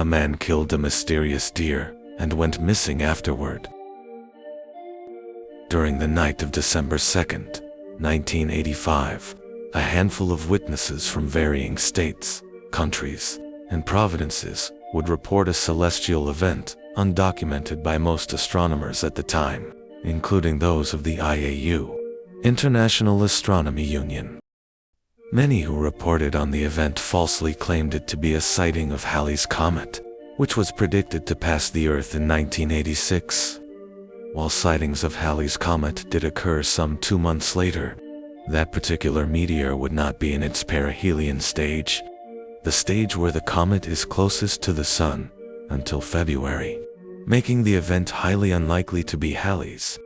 a man killed a mysterious deer and went missing afterward. During the night of December 2nd, 1985, a handful of witnesses from varying states, countries, and provinces would report a celestial event undocumented by most astronomers at the time, including those of the IAU, International Astronomy Union. Many who reported on the event falsely claimed it to be a sighting of Halley's Comet, which was predicted to pass the Earth in 1986. While sightings of Halley's Comet did occur some 2 months later, that particular meteor would not be in its perihelion stage, the stage where the comet is closest to the Sun, until February, making the event highly unlikely to be Halley's.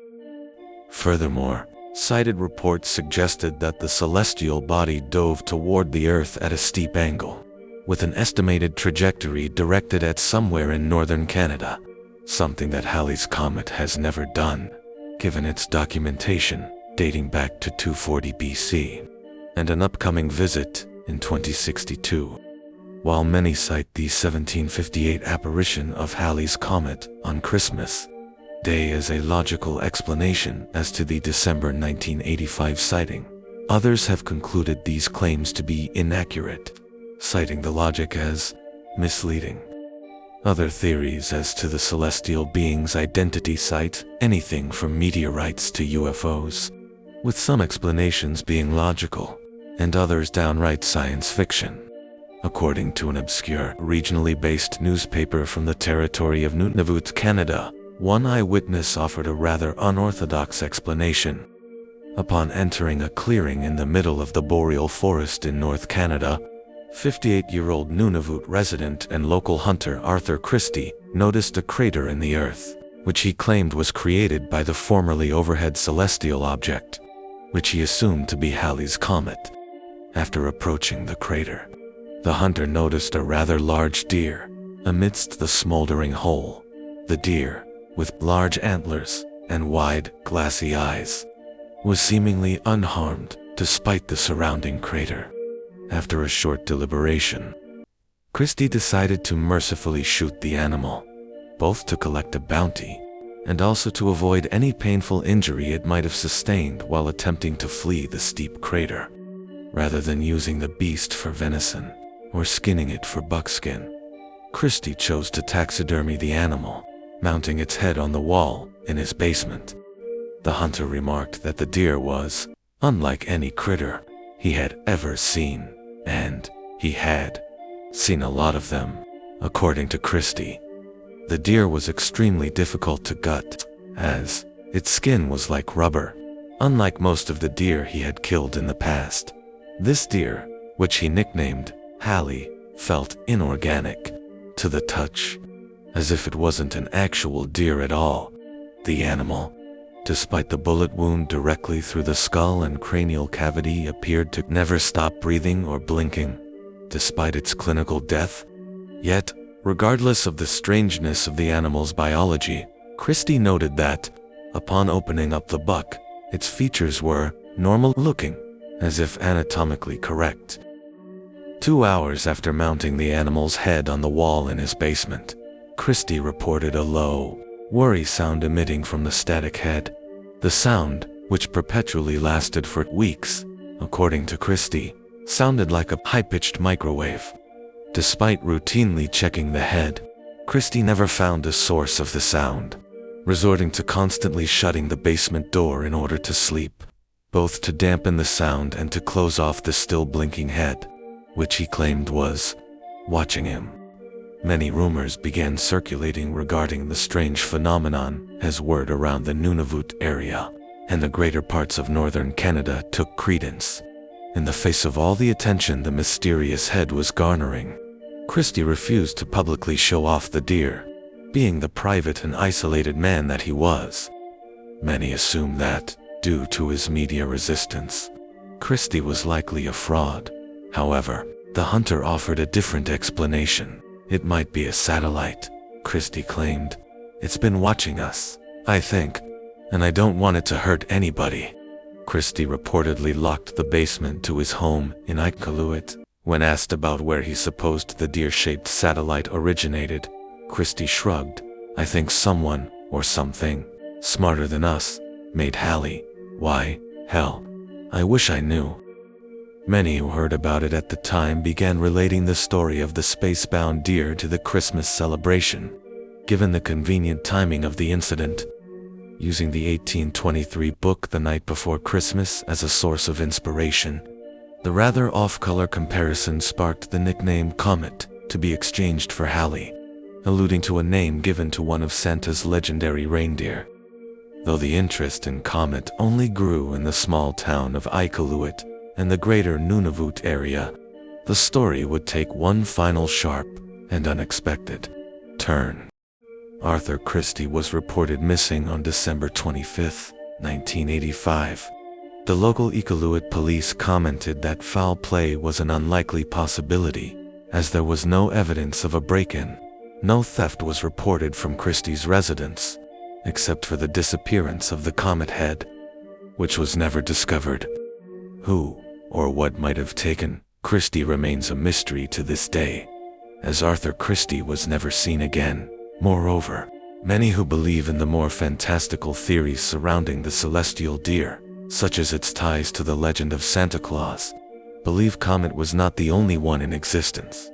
Furthermore, cited reports suggested that the celestial body dove toward the Earth at a steep angle, with an estimated trajectory directed at somewhere in northern Canada, something that Halley's Comet has never done, given its documentation dating back to 240 BC, and an upcoming visit in 2062. While many cite the 1758 apparition of Halley's Comet on Christmas Day as a logical explanation as to the December 1985 sighting, others have concluded these claims to be inaccurate, citing the logic as misleading. Other theories as to the celestial being's identity cite anything from meteorites to UFOs, with some explanations being logical, and others downright science fiction. According to an obscure, regionally based newspaper from the territory of Nunavut, Canada, one eyewitness offered a rather unorthodox explanation. Upon entering a clearing in the middle of the boreal forest in North Canada, 58-year-old Nunavut resident and local hunter Arthur Christie noticed a crater in the earth, which he claimed was created by the formerly overhead celestial object, which he assumed to be Halley's Comet. After approaching the crater, the hunter noticed a rather large deer amidst the smoldering hole. The deer, with large antlers and wide, glassy eyes, was seemingly unharmed despite the surrounding crater. After a short deliberation, Christie decided to mercifully shoot the animal, both to collect a bounty and also to avoid any painful injury it might have sustained while attempting to flee the steep crater. Rather than using the beast for venison or skinning it for buckskin, Christie chose to taxidermy the animal, mounting its head on the wall in his basement. The hunter remarked that the deer was unlike any critter he had ever seen, and he had seen a lot of them. According to Christie, the deer was extremely difficult to gut, as its skin was like rubber, unlike most of the deer he had killed in the past. This deer, which he nicknamed Halley, felt inorganic to the touch, as if it wasn't an actual deer at all. The animal, despite the bullet wound directly through the skull and cranial cavity, appeared to never stop breathing or blinking, despite its clinical death. Yet, regardless of the strangeness of the animal's biology, Christie noted that, upon opening up the buck, its features were normal-looking, as if anatomically correct. 2 hours after mounting the animal's head on the wall in his basement, Christie reported a low, worry sound emitting from the static head. The sound, which perpetually lasted for weeks, according to Christie, sounded like a high-pitched microwave. Despite routinely checking the head, Christie never found a source of the sound, resorting to constantly shutting the basement door in order to sleep, both to dampen the sound and to close off the still blinking head, which he claimed was watching him. Many rumors began circulating regarding the strange phenomenon as word around the Nunavut area and the greater parts of northern Canada took credence. In the face of all the attention the mysterious head was garnering, Christie refused to publicly show off the deer, being the private and isolated man that he was. Many assumed that, due to his media resistance, Christie was likely a fraud. However, the hunter offered a different explanation. It might be a satellite, Christie claimed. It's been watching us, I think, and I don't want it to hurt anybody. Christie reportedly locked the basement to his home in Iqaluit, When asked about where he supposed the deer-shaped satellite originated, Christie shrugged. "I think someone, or something, smarter than us, made Halley. Why, hell, I wish I knew." Many who heard about it at the time began relating the story of the space-bound deer to the Christmas celebration, given the convenient timing of the incident, using the 1823 book The Night Before Christmas as a source of inspiration. The rather off-color comparison sparked the nickname Comet to be exchanged for Halley, alluding to a name given to one of Santa's legendary reindeer. Though the interest in Comet only grew in the small town of Iqaluit and the greater Nunavut area, the story would take one final sharp and unexpected turn. Arthur Christie was reported missing on December 25, 1985. The local Iqaluit police commented that foul play was an unlikely possibility, as there was no evidence of a break-in. No theft was reported from Christie's residence, except for the disappearance of the comet head, which was never discovered. Who or what might have taken Christie remains a mystery to this day, as Arthur Christie was never seen again. Moreover, many who believe in the more fantastical theories surrounding the celestial deer, such as its ties to the legend of Santa Claus, believe Comet was not the only one in existence.